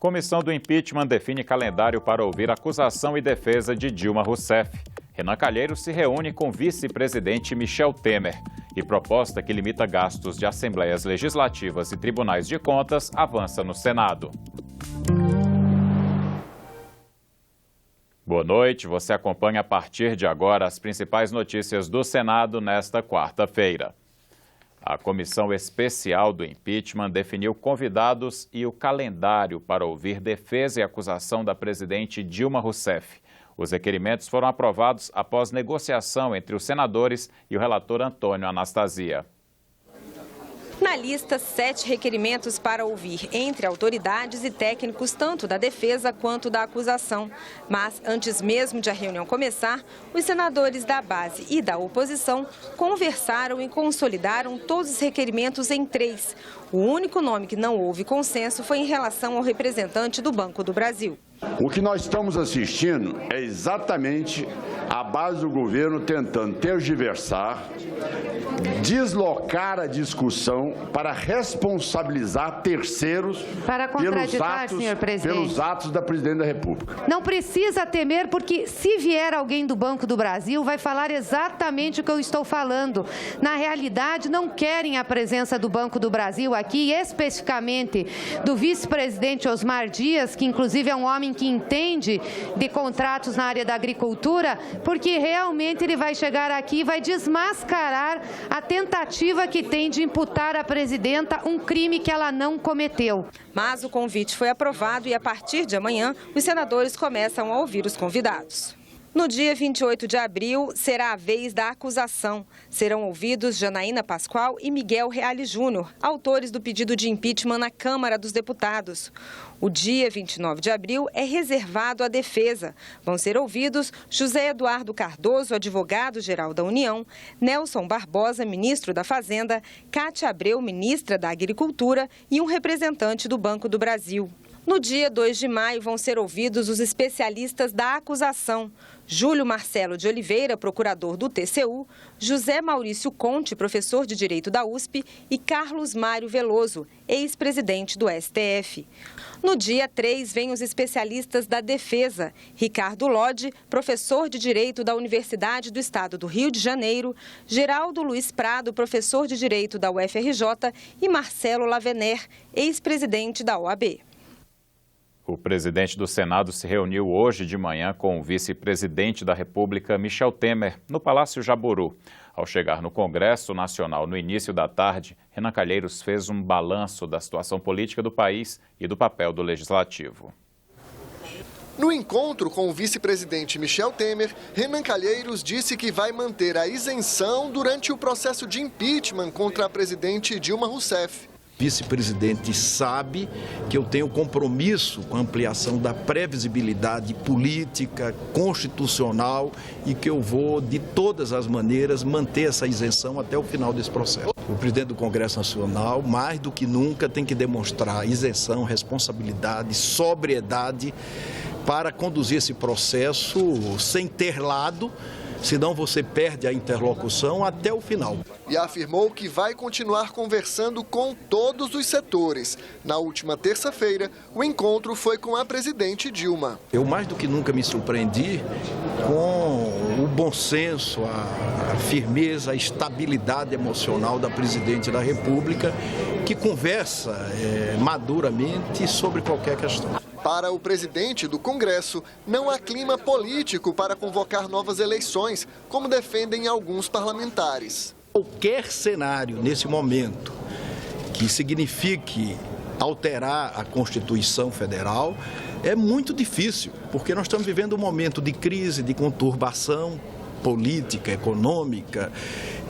Comissão do impeachment define calendário para ouvir acusação e defesa de Dilma Rousseff. Renan Calheiros se reúne com vice-presidente Michel Temer. E proposta que limita gastos de assembleias legislativas e tribunais de contas avança no Senado. Boa noite, você acompanha a partir de agora as principais notícias do Senado nesta quarta-feira. A Comissão Especial do Impeachment definiu convidados e o calendário para ouvir defesa e acusação da presidente Dilma Rousseff. Os requerimentos foram aprovados após negociação entre os senadores e o relator Antônio Anastasia. Na lista, 7 requerimentos para ouvir entre autoridades e técnicos, tanto da defesa quanto da acusação. Mas, antes mesmo de a reunião começar, os senadores da base e da oposição conversaram e consolidaram todos os requerimentos em 3. O único nome que não houve consenso foi em relação ao representante do Banco do Brasil. O que nós estamos assistindo é exatamente a base do governo tentando tergiversar, deslocar a discussão para responsabilizar terceiros pelos atos da presidente da República. Não precisa temer, porque se vier alguém do Banco do Brasil, vai falar exatamente o que eu estou falando. Na realidade, não querem a presença do Banco do Brasil aqui, especificamente do vice-presidente Osmar Dias, que inclusive é um homem que entende de contratos na área da agricultura, porque realmente ele vai chegar aqui e vai desmascarar a tentativa que tem de imputar à presidenta um crime que ela não cometeu. Mas o convite foi aprovado e, a partir de amanhã, os senadores começam a ouvir os convidados. No dia 28 de abril, será a vez da acusação. Serão ouvidos Janaína Pascoal e Miguel Reale Júnior, autores do pedido de impeachment na Câmara dos Deputados. O dia 29 de abril é reservado à defesa. Vão ser ouvidos José Eduardo Cardoso, advogado-geral da União, Nelson Barbosa, ministro da Fazenda, Cátia Abreu, ministra da Agricultura e um representante do Banco do Brasil. No dia 2 de maio, vão ser ouvidos os especialistas da acusação. Júlio Marcelo de Oliveira, procurador do TCU, José Maurício Conte, professor de Direito da USP, e Carlos Mário Veloso, ex-presidente do STF. No dia 3, vêm os especialistas da defesa. Ricardo Lodge, professor de Direito da Universidade do Estado do Rio de Janeiro, Geraldo Luiz Prado, professor de Direito da UFRJ, e Marcelo Lavener, ex-presidente da OAB. O presidente do Senado se reuniu hoje de manhã com o vice-presidente da República, Michel Temer, no Palácio Jaburu. Ao chegar no Congresso Nacional no início da tarde, Renan Calheiros fez um balanço da situação política do país e do papel do Legislativo. No encontro com o vice-presidente Michel Temer, Renan Calheiros disse que vai manter a isenção durante o processo de impeachment contra a presidente Dilma Rousseff. O vice-presidente sabe que eu tenho compromisso com a ampliação da previsibilidade política, constitucional e que eu vou, de todas as maneiras, manter essa isenção até o final desse processo. O presidente do Congresso Nacional, mais do que nunca, tem que demonstrar isenção, responsabilidade, sobriedade para conduzir esse processo sem ter lado, senão você perde a interlocução até o final. E afirmou que vai continuar conversando com todos os setores. Na última terça-feira, o encontro foi com a presidente Dilma. Eu mais do que nunca me surpreendi com o bom senso, a firmeza, a estabilidade emocional da presidente da República, que conversa maduramente sobre qualquer questão. Para o presidente do Congresso, não há clima político para convocar novas eleições, como defendem alguns parlamentares. Qualquer cenário nesse momento que signifique alterar a Constituição Federal é muito difícil, porque nós estamos vivendo um momento de crise, de conturbação política, econômica,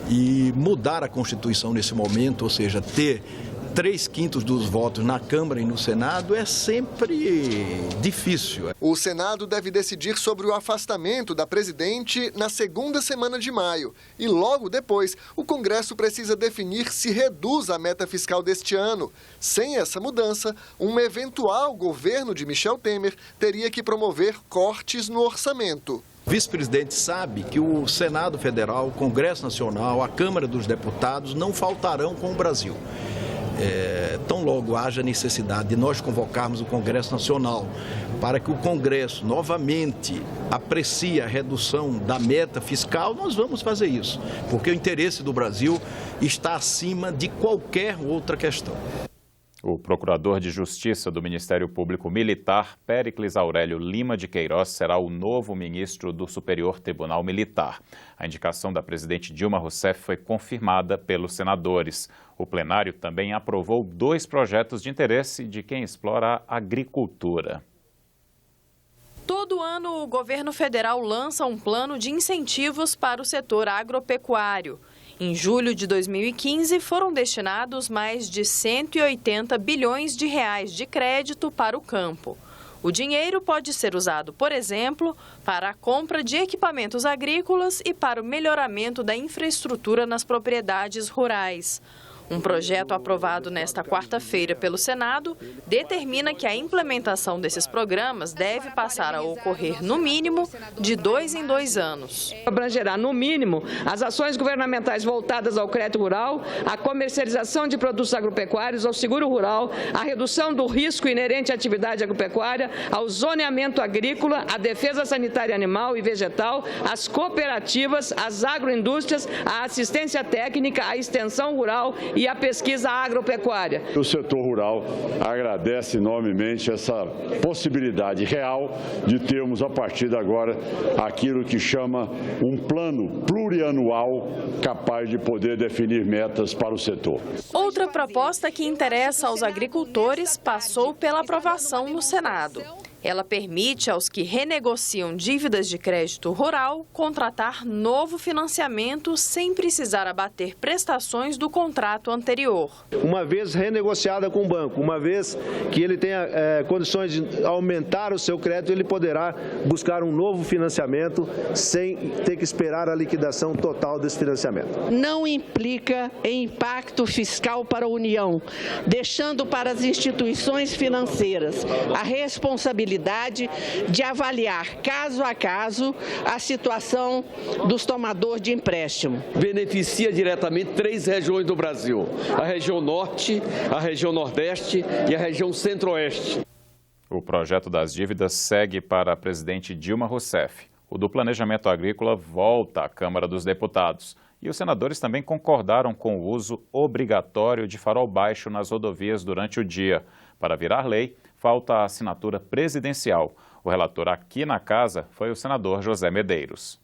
e mudar a Constituição nesse momento, ou seja, ter 3/5 dos votos na Câmara e no Senado é sempre difícil. O Senado deve decidir sobre o afastamento da presidente na segunda semana de maio. E logo depois, o Congresso precisa definir se reduz a meta fiscal deste ano. Sem essa mudança, um eventual governo de Michel Temer teria que promover cortes no orçamento. O vice-presidente sabe que o Senado Federal, o Congresso Nacional, a Câmara dos Deputados não faltarão com o Brasil. tão logo haja necessidade de nós convocarmos o Congresso Nacional para que o Congresso novamente aprecie a redução da meta fiscal, nós vamos fazer isso, porque o interesse do Brasil está acima de qualquer outra questão. O procurador de Justiça do Ministério Público Militar, Péricles Aurélio Lima de Queiroz, será o novo ministro do Superior Tribunal Militar. A indicação da presidente Dilma Rousseff foi confirmada pelos senadores. O plenário também aprovou 2 projetos de interesse de quem explora a agricultura. Todo ano, o governo federal lança um plano de incentivos para o setor agropecuário. Em julho de 2015, foram destinados mais de 180 bilhões de reais de crédito para o campo. O dinheiro pode ser usado, por exemplo, para a compra de equipamentos agrícolas e para o melhoramento da infraestrutura nas propriedades rurais. Um projeto aprovado nesta quarta-feira pelo Senado determina que a implementação desses programas deve passar a ocorrer, no mínimo, de 2 em 2 anos. Abrangerá, no mínimo, as ações governamentais voltadas ao crédito rural, à comercialização de produtos agropecuários, ao seguro rural, à redução do risco inerente à atividade agropecuária, ao zoneamento agrícola, à defesa sanitária animal e vegetal, às cooperativas, às agroindústrias, à assistência técnica, à extensão rural e a pesquisa agropecuária. O setor rural agradece enormemente essa possibilidade real de termos, a partir de agora, aquilo que chama um plano plurianual capaz de poder definir metas para o setor. Outra proposta que interessa aos agricultores passou pela aprovação no Senado. Ela permite aos que renegociam dívidas de crédito rural contratar novo financiamento sem precisar abater prestações do contrato anterior. Uma vez renegociada com o banco, uma vez que ele tenha condições de aumentar o seu crédito, ele poderá buscar um novo financiamento sem ter que esperar a liquidação total desse financiamento. Não implica em impacto fiscal para a União, deixando para as instituições financeiras a responsabilidade de avaliar caso a caso a situação dos tomadores de empréstimo. Beneficia diretamente 3 regiões do Brasil: a região Norte, a região Nordeste e a região Centro-Oeste. O projeto das dívidas segue para a presidente Dilma Rousseff. O do planejamento agrícola volta à Câmara dos Deputados. E os senadores também concordaram com o uso obrigatório de farol baixo nas rodovias durante o dia. Para virar lei, falta a assinatura presidencial. O relator aqui na casa foi o senador José Medeiros.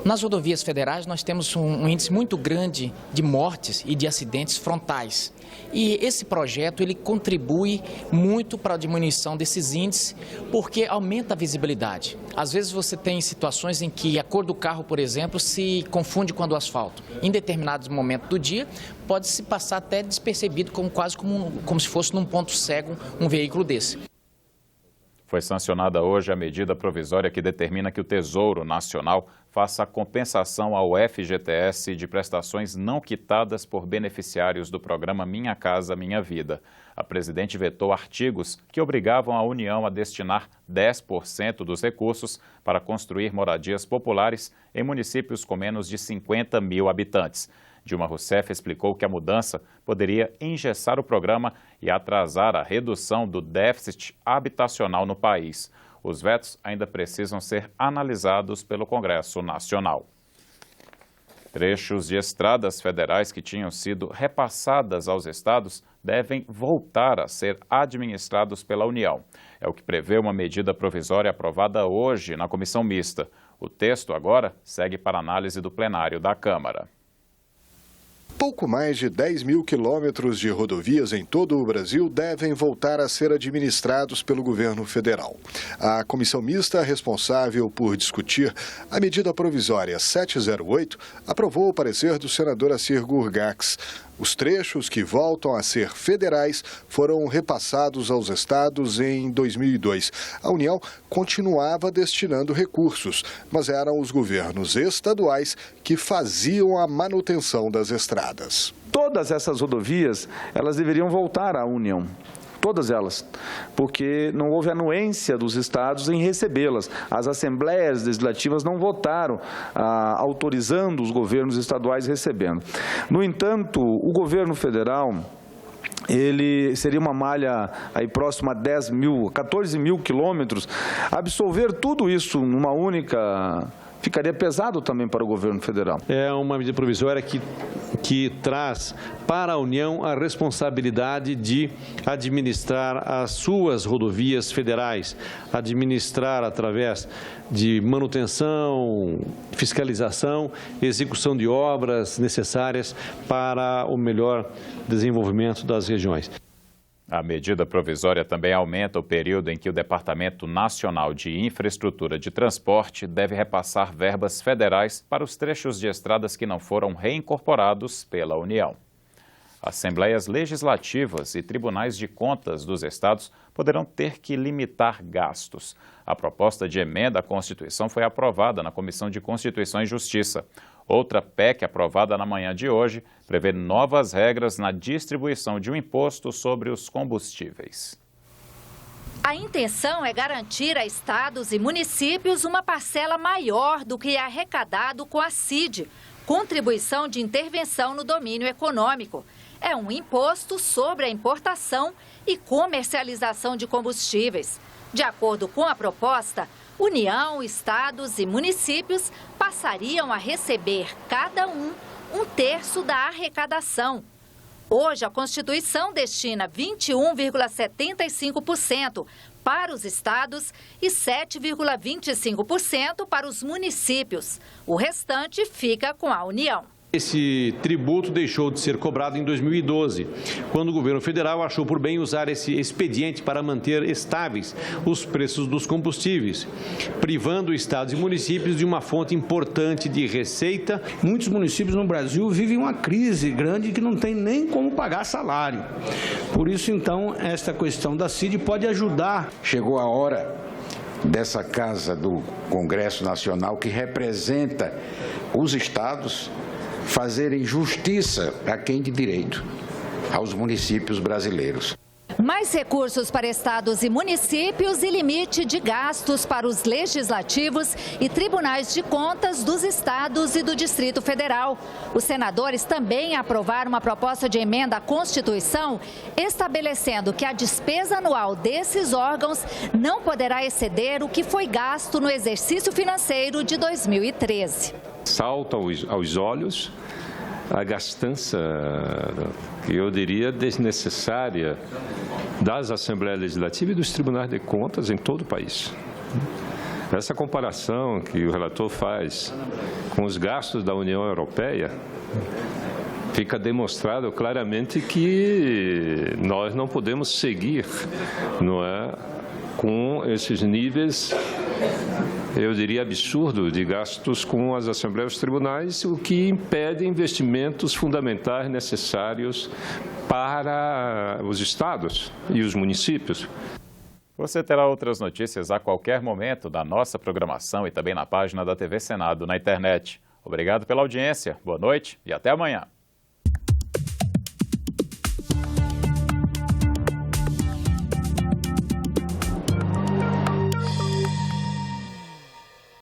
Nas rodovias federais, nós temos um índice muito grande de mortes e de acidentes frontais. E esse projeto ele contribui muito para a diminuição desses índices, porque aumenta a visibilidade. Às vezes você tem situações em que a cor do carro, por exemplo, se confunde com a do asfalto. Em determinados momentos do dia, pode se passar até despercebido, como se fosse num ponto cego um veículo desse. Foi sancionada hoje a medida provisória que determina que o Tesouro Nacional faça a compensação ao FGTS de prestações não quitadas por beneficiários do programa Minha Casa Minha Vida. A presidente vetou artigos que obrigavam a União a destinar 10% dos recursos para construir moradias populares em municípios com menos de 50 mil habitantes. Dilma Rousseff explicou que a mudança poderia engessar o programa e atrasar a redução do déficit habitacional no país. Os vetos ainda precisam ser analisados pelo Congresso Nacional. Trechos de estradas federais que tinham sido repassadas aos estados devem voltar a ser administrados pela União. É o que prevê uma medida provisória aprovada hoje na comissão mista. O texto agora segue para análise do plenário da Câmara. Pouco mais de 10 mil quilômetros de rodovias em todo o Brasil devem voltar a ser administrados pelo governo federal. A comissão mista responsável por discutir a medida provisória 708 aprovou o parecer do senador Assir Gurgax. Os trechos que voltam a ser federais foram repassados aos estados em 2002. A União continuava destinando recursos, mas eram os governos estaduais que faziam a manutenção das estradas. Todas essas rodovias, elas deveriam voltar à União. todas elas, porque não houve anuência dos estados em recebê-las. As assembleias legislativas não votaram autorizando os governos estaduais recebendo. No entanto, o governo federal, ele seria uma malha aí próxima a 14 mil quilômetros. Absolver tudo isso numa única... ficaria pesado também para o governo federal. É uma medida provisória que traz para a União a responsabilidade de administrar as suas rodovias federais, administrar através de manutenção, fiscalização, execução de obras necessárias para o melhor desenvolvimento das regiões. A medida provisória também aumenta o período em que o Departamento Nacional de Infraestrutura de Transporte deve repassar verbas federais para os trechos de estradas que não foram reincorporados pela União. Assembleias legislativas e tribunais de contas dos estados poderão ter que limitar gastos. A proposta de emenda à Constituição foi aprovada na Comissão de Constituição e Justiça. Outra PEC aprovada na manhã de hoje prevê novas regras na distribuição de um imposto sobre os combustíveis. A intenção é garantir a estados e municípios uma parcela maior do que é arrecadado com a CID, Contribuição de Intervenção no Domínio Econômico. É um imposto sobre a importação e comercialização de combustíveis. De acordo com a proposta, União, estados e municípios passariam a receber, cada um terço da arrecadação. Hoje, a Constituição destina 21,75% para os estados e 7,25% para os municípios. O restante fica com a União. Esse tributo deixou de ser cobrado em 2012, quando o governo federal achou por bem usar esse expediente para manter estáveis os preços dos combustíveis, privando estados e municípios de uma fonte importante de receita. Muitos municípios no Brasil vivem uma crise grande que não tem nem como pagar salário. Por isso, então, esta questão da CID pode ajudar. Chegou a hora dessa Casa do Congresso Nacional, que representa os estados, fazerem justiça a quem de direito, aos municípios brasileiros. Mais recursos para estados e municípios e limite de gastos para os legislativos e tribunais de contas dos estados e do Distrito Federal. Os senadores também aprovaram uma proposta de emenda à Constituição, estabelecendo que a despesa anual desses órgãos não poderá exceder o que foi gasto no exercício financeiro de 2013. Salta aos olhos a gastança, que eu diria desnecessária, das Assembleias Legislativas e dos Tribunais de Contas em todo o país. Essa comparação que o relator faz com os gastos da União Europeia, fica demonstrado claramente que nós não podemos seguir, não é, com esses níveis, eu diria, absurdo de gastos com as Assembleias e os Tribunais, o que impede investimentos fundamentais necessários para os estados e os municípios. Você terá outras notícias a qualquer momento da nossa programação e também na página da TV Senado na internet. Obrigado pela audiência, boa noite e até amanhã.